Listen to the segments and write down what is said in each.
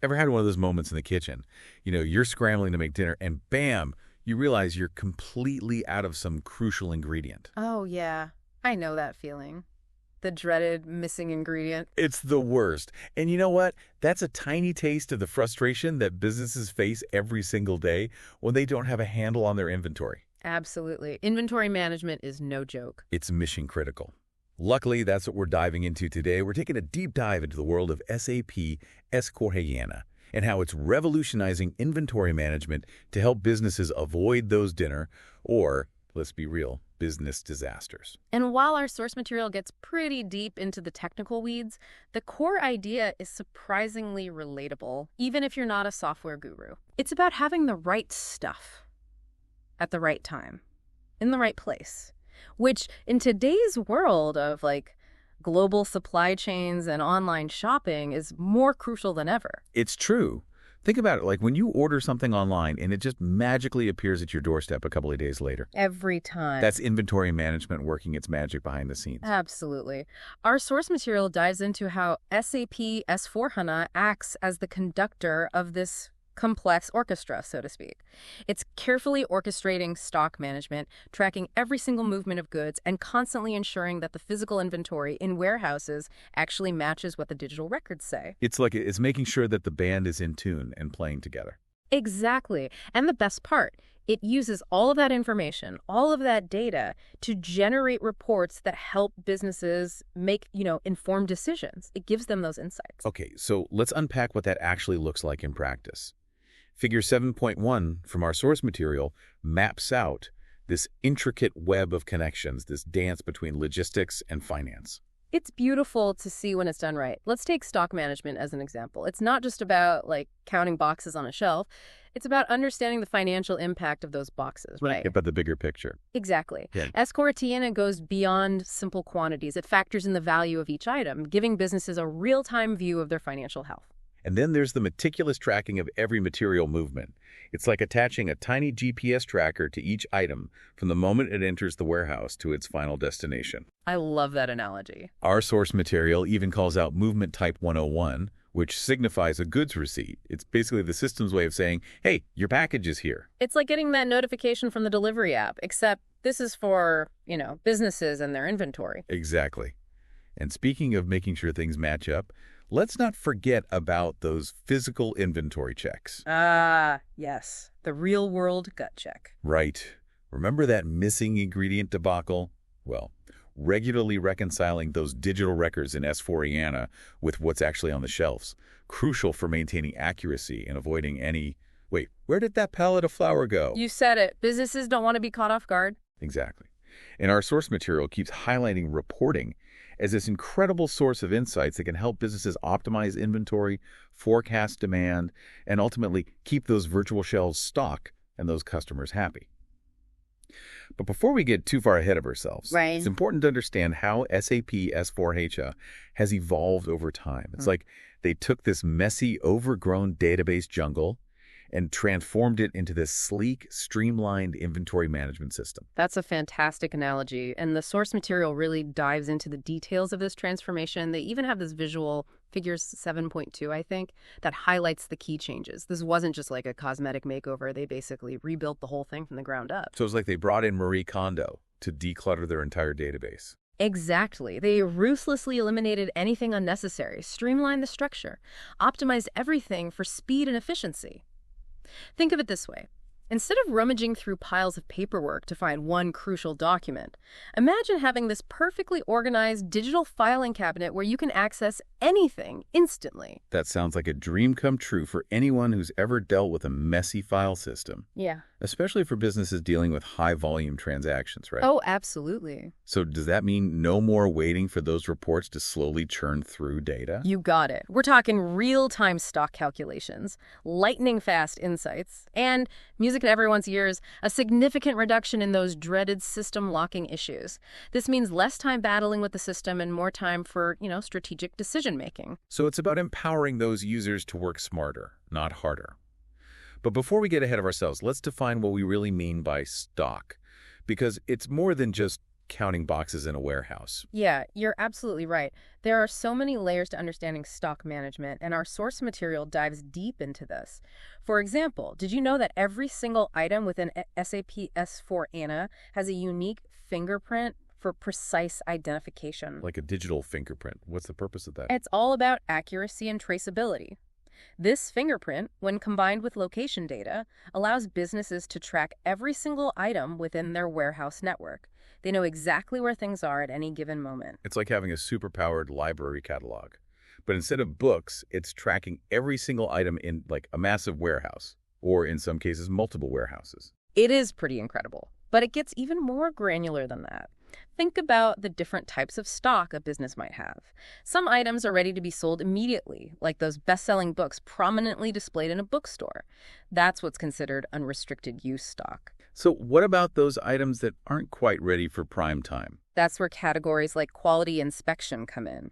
Ever had one of those moments in the kitchen? You're scrambling to make dinner, and bam, you realize you're completely out of some crucial ingredient. Oh, yeah. I know that feeling. The dreaded missing ingredient. It's the worst. And you know what? That's a tiny taste of the frustration that businesses face every single day when they don't have a handle on their inventory. Absolutely. Inventory management is no joke. It's mission critical. Luckily, that's what we're diving into today. We're taking a deep dive into the world of SAP S/4HANA and how it's revolutionizing inventory management to help businesses avoid those dinner or, let's be real, business disasters. And while our source material gets pretty deep into the technical weeds, the core idea is surprisingly relatable, even if you're not a software guru. It's about having the right stuff at the right time, in the right place, which in today's world of global supply chains and online shopping is more crucial than ever. It's true. Think about it, like when you order something online and it just magically appears at your doorstep a couple of days later. Every time. That's inventory management working its magic behind the scenes. Absolutely. Our source material dives into how SAP S/4HANA acts as the conductor of this complex orchestra, so to speak. It's carefully orchestrating stock management, tracking every single movement of goods, and constantly ensuring that the physical inventory in warehouses actually matches what the digital records say. It's making sure that the band is in tune and playing together. Exactly. And the best part, it uses all of that information, all of that data to generate reports that help businesses make, informed decisions. It gives them those insights. Okay, so let's unpack what that actually looks like in practice. Figure 7.1 from our source material maps out this intricate web of connections, this dance between logistics and finance. It's beautiful to see when it's done right. Let's take stock management as an example. It's not just about counting boxes on a shelf. It's about understanding the financial impact of those boxes, right? But the bigger picture. Exactly. Yeah. S/4HANA goes beyond simple quantities. It factors in the value of each item, giving businesses a real-time view of their financial health. And then there's the meticulous tracking of every material movement. It's like attaching a tiny GPS tracker to each item from the moment it enters the warehouse to its final destination. I love that analogy. Our source material even calls out movement type 101, which signifies a goods receipt. It's basically the system's way of saying, hey, your package is here. It's like getting that notification from the delivery app, except this is for, businesses and their inventory. Exactly. And speaking of making sure things match up, let's not forget about those physical inventory checks. Ah, yes. The real-world gut check. Right. Remember that missing ingredient debacle? Well, regularly reconciling those digital records in S/4HANA with what's actually on the shelves, crucial for maintaining accuracy and avoiding any, wait, where did that pallet of flour go? You said it. Businesses don't want to be caught off guard. Exactly. And our source material keeps highlighting reporting as this incredible source of insights that can help businesses optimize inventory, forecast demand, and ultimately keep those virtual shelves stocked and those customers happy. But before we get too far ahead of ourselves, It's important to understand how SAP S/4HANA has evolved over time. It's like they took this messy, overgrown database jungle and transformed it into this sleek, streamlined inventory management system. That's a fantastic analogy, and the source material really dives into the details of this transformation. They even have this visual, figures 7.2, I think, that highlights the key changes. This wasn't just like a cosmetic makeover. They basically rebuilt the whole thing from the ground up. So it's like they brought in Marie Kondo to declutter their entire database. Exactly. They ruthlessly eliminated anything unnecessary, streamlined the structure, optimized everything for speed and efficiency. Think of it this way. Instead of rummaging through piles of paperwork to find one crucial document, imagine having this perfectly organized digital filing cabinet where you can access anything instantly. That sounds like a dream come true for anyone who's ever dealt with a messy file system. Yeah. Especially for businesses dealing with high-volume transactions, right? Oh, absolutely. So does that mean no more waiting for those reports to slowly churn through data? You got it. We're talking real-time stock calculations, lightning-fast insights, and music to everyone's ears, a significant reduction in those dreaded system locking issues. This means less time battling with the system and more time for, strategic decision-making. So it's about empowering those users to work smarter, not harder. But before we get ahead of ourselves, let's define what we really mean by stock, because it's more than just counting boxes in a warehouse. Yeah, you're absolutely right. There are so many layers to understanding stock management, and our source material dives deep into this. For example, did you know that every single item within SAP S4 HANA has a unique fingerprint for precise identification? Like a digital fingerprint. What's the purpose of that? It's all about accuracy and traceability. This fingerprint, when combined with location data, allows businesses to track every single item within their warehouse network. They know exactly where things are at any given moment. It's like having a superpowered library catalog. But instead of books, it's tracking every single item in like a massive warehouse, or in some cases, multiple warehouses. It is pretty incredible, but it gets even more granular than that. Think about the different types of stock a business might have. Some items are ready to be sold immediately, like those best-selling books prominently displayed in a bookstore. That's what's considered unrestricted use stock. So what about those items that aren't quite ready for prime time? That's where categories like quality inspection come in.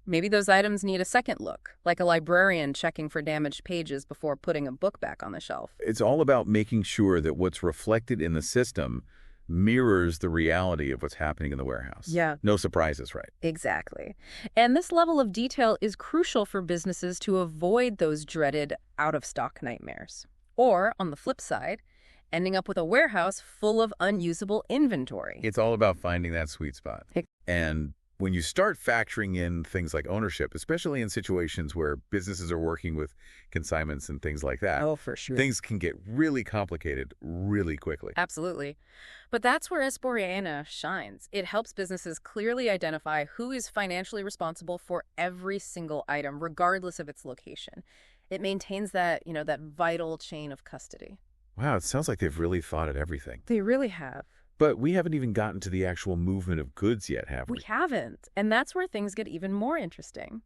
Maybe those items need a second look, like a librarian checking for damaged pages before putting a book back on the shelf. It's all about making sure that what's reflected in the system mirrors the reality of what's happening in the warehouse. Yeah. No surprises, right? Exactly. And this level of detail is crucial for businesses to avoid those dreaded out-of-stock nightmares. Or, on the flip side, ending up with a warehouse full of unusable inventory. It's all about finding that sweet spot. And when you start factoring in things like ownership, especially in situations where businesses are working with consignments and things like that, Oh, for sure. things can get really complicated really quickly. Absolutely. But that's where S4 HANA shines. It helps businesses clearly identify who is financially responsible for every single item, regardless of its location. It maintains that, that vital chain of custody. Wow, it sounds like they've really thought at everything. They really have. But we haven't even gotten to the actual movement of goods yet, have we? We haven't. And that's where things get even more interesting.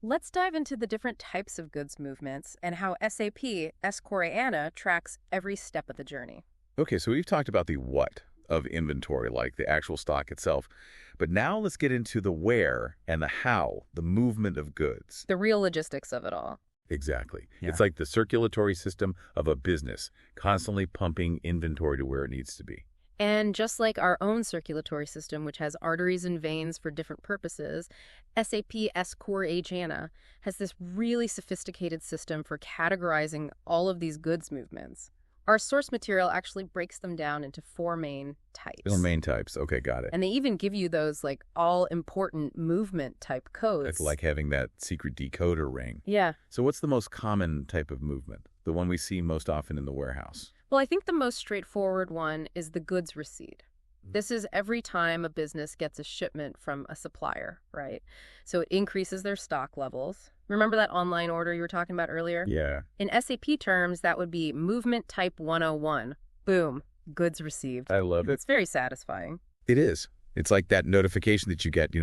Let's dive into the different types of goods movements and how SAP S4 HANA tracks every step of the journey. Okay, so we've talked about the what of inventory, like the actual stock itself. But now let's get into the where and the how, the movement of goods. The real logistics of it all. Exactly. Yeah. It's like the circulatory system of a business, constantly pumping inventory to where it needs to be. And just like our own circulatory system, which has arteries and veins for different purposes, SAP S4 HANA has this really sophisticated system for categorizing all of these goods movements. Our source material actually breaks them down into 4 main types. 4 main types. Okay, got it. And they even give you those all-important movement type codes. It's like having that secret decoder ring. Yeah. So what's the most common type of movement? The one we see most often in the warehouse? Well, I think the most straightforward one is the goods receipt. This is every time a business gets a shipment from a supplier, right? So it increases their stock levels. Remember that online order you were talking about earlier? Yeah. In SAP terms, that would be movement type 101. Boom, goods received. I love it. It's very satisfying. It is. It's like that notification that you get,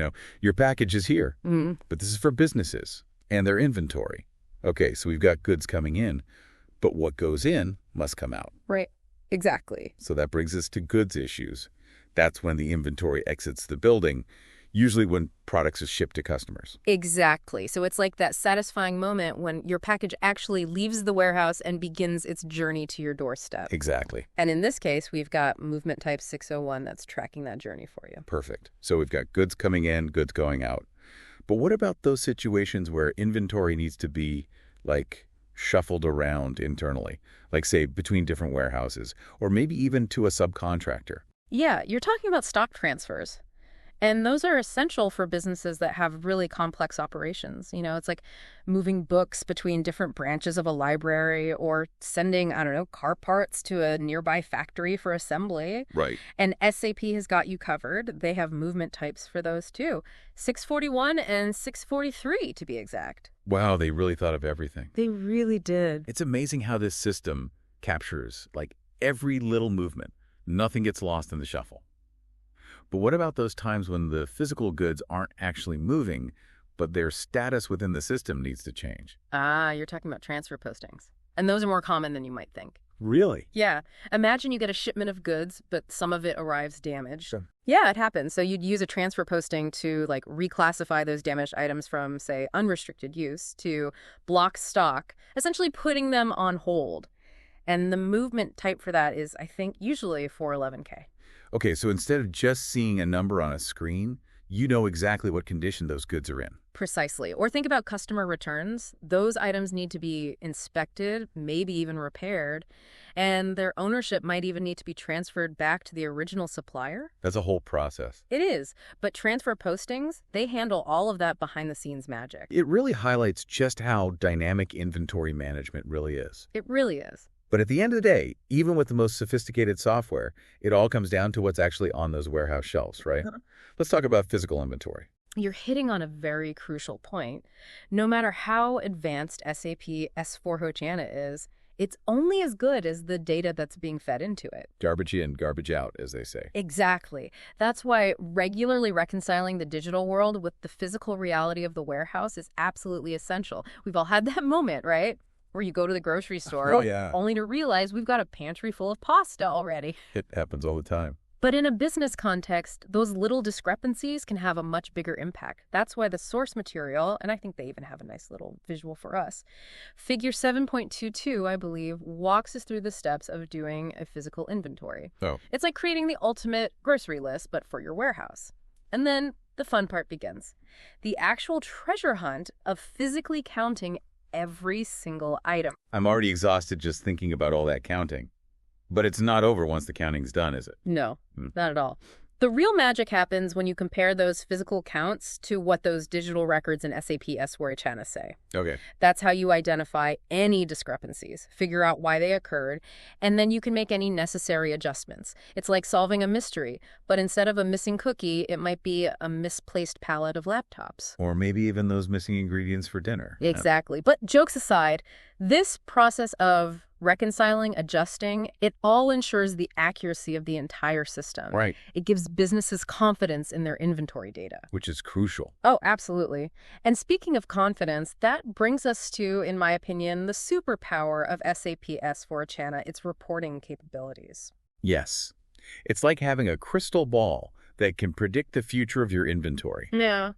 your package is here. Mm-hmm. But this is for businesses and their inventory. Okay, so we've got goods coming in, but what goes in must come out. Right, exactly. So that brings us to goods issues. That's when the inventory exits the building, usually when products are shipped to customers. Exactly. So it's like that satisfying moment when your package actually leaves the warehouse and begins its journey to your doorstep. Exactly. And in this case, we've got movement type 601 that's tracking that journey for you. Perfect. So we've got goods coming in, goods going out. But what about those situations where inventory needs to be, shuffled around internally, like, say, between different warehouses, or maybe even to a subcontractor? Yeah, you're talking about stock transfers. And those are essential for businesses that have really complex operations. It's like moving books between different branches of a library or sending, car parts to a nearby factory for assembly. Right. And SAP has got you covered. They have movement types for those too. 641 and 643 to be exact. Wow, they really thought of everything. They really did. It's amazing how this system captures, every little movement. Nothing gets lost in the shuffle. But what about those times when the physical goods aren't actually moving, but their status within the system needs to change? Ah, you're talking about transfer postings. And those are more common than you might think. Really? Yeah. Imagine you get a shipment of goods, but some of it arrives damaged. Sure. Yeah, it happens. So you'd use a transfer posting to reclassify those damaged items from, say, unrestricted use to block stock, essentially putting them on hold. And the movement type for that is, I think, usually 411K. Okay, so instead of just seeing a number on a screen, you know exactly what condition those goods are in. Precisely. Or think about customer returns. Those items need to be inspected, maybe even repaired, and their ownership might even need to be transferred back to the original supplier. That's a whole process. It is, but transfer postings, they handle all of that behind-the-scenes magic. It really highlights just how dynamic inventory management really is. It really is. But at the end of the day, even with the most sophisticated software, it all comes down to what's actually on those warehouse shelves, right? Let's talk about physical inventory. You're hitting on a very crucial point. No matter how advanced SAP S/4HANA is, it's only as good as the data that's being fed into it. Garbage in, garbage out, as they say. Exactly. That's why regularly reconciling the digital world with the physical reality of the warehouse is absolutely essential. We've all had that moment, right? Where you go to the grocery store only to realize we've got a pantry full of pasta already. It happens all the time. But in a business context, those little discrepancies can have a much bigger impact. That's why the source material, and I think they even have a nice little visual for us, Figure 7.22, I believe, walks us through the steps of doing a physical inventory. Oh. It's like creating the ultimate grocery list, but for your warehouse. And then the fun part begins. The actual treasure hunt of physically counting every single item. I'm already exhausted just thinking about all that counting. But it's not over once the counting's done, is it? No, not at all. The real magic happens when you compare those physical counts to what those digital records in SAP S/4HANA say. Okay. That's how you identify any discrepancies, figure out why they occurred, and then you can make any necessary adjustments. It's like solving a mystery, but instead of a missing cookie, it might be a misplaced pallet of laptops. Or maybe even those missing ingredients for dinner. Exactly. But jokes aside, this process of reconciling, adjusting, it all ensures the accuracy of the entire system. Right. It gives businesses confidence in their inventory data. Which is crucial. Oh, absolutely. And speaking of confidence, that brings us to, in my opinion, the superpower of SAP S/4HANA, its reporting capabilities. Yes. It's like having a crystal ball that can predict the future of your inventory. Yeah.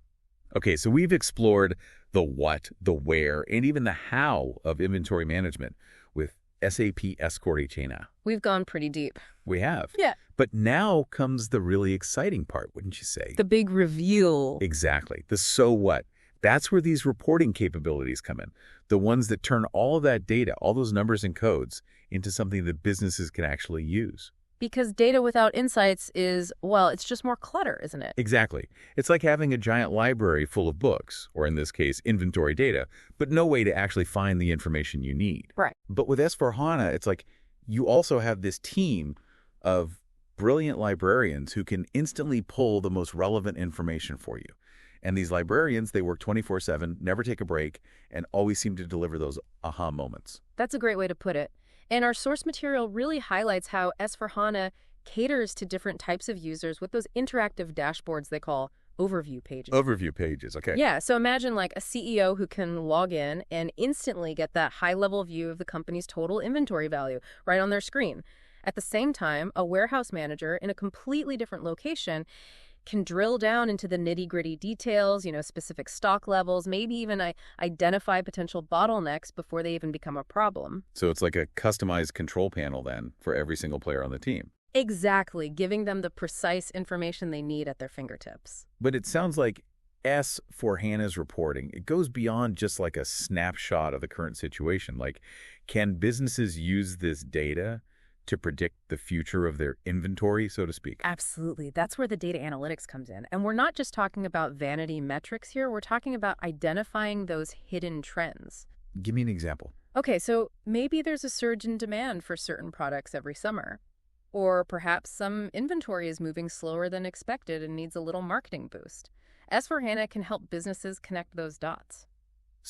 Okay, so we've explored the what, the where, and even the how of inventory management with SAP S/4HANA. We've gone pretty deep. We have. Yeah. But now comes the really exciting part, wouldn't you say? The big reveal. Exactly. The so what. That's where these reporting capabilities come in. The ones that turn all of that data, all those numbers and codes, into something that businesses can actually use. Because data without insights is, well, it's just more clutter, isn't it? Exactly. It's like having a giant library full of books, or in this case, inventory data, but no way to actually find the information you need. Right. But with S/4HANA, it's like you also have this team of brilliant librarians who can instantly pull the most relevant information for you. And these librarians, they work 24/7, never take a break, and always seem to deliver those aha moments. That's a great way to put it. And our source material really highlights how S/4HANA caters to different types of users with those interactive dashboards they call overview pages. Overview pages, okay. Yeah, so imagine like a CEO who can log in and instantly get that high-level view of the company's total inventory value right on their screen. At the same time, a warehouse manager in a completely different location can drill down into the nitty-gritty details, specific stock levels, maybe even identify potential bottlenecks before they even become a problem. So it's like a customized control panel then for every single player on the team. Exactly, giving them the precise information they need at their fingertips. But it sounds like S/4HANA's reporting, it goes beyond just like a snapshot of the current situation. Like, can businesses use this data to predict the future of their inventory, so to speak? Absolutely. That's where the data analytics comes in. And we're not just talking about vanity metrics here. We're talking about identifying those hidden trends. Give me an example. Okay, so maybe there's a surge in demand for certain products every summer. Or perhaps some inventory is moving slower than expected and needs a little marketing boost. S/4HANA can help businesses connect those dots.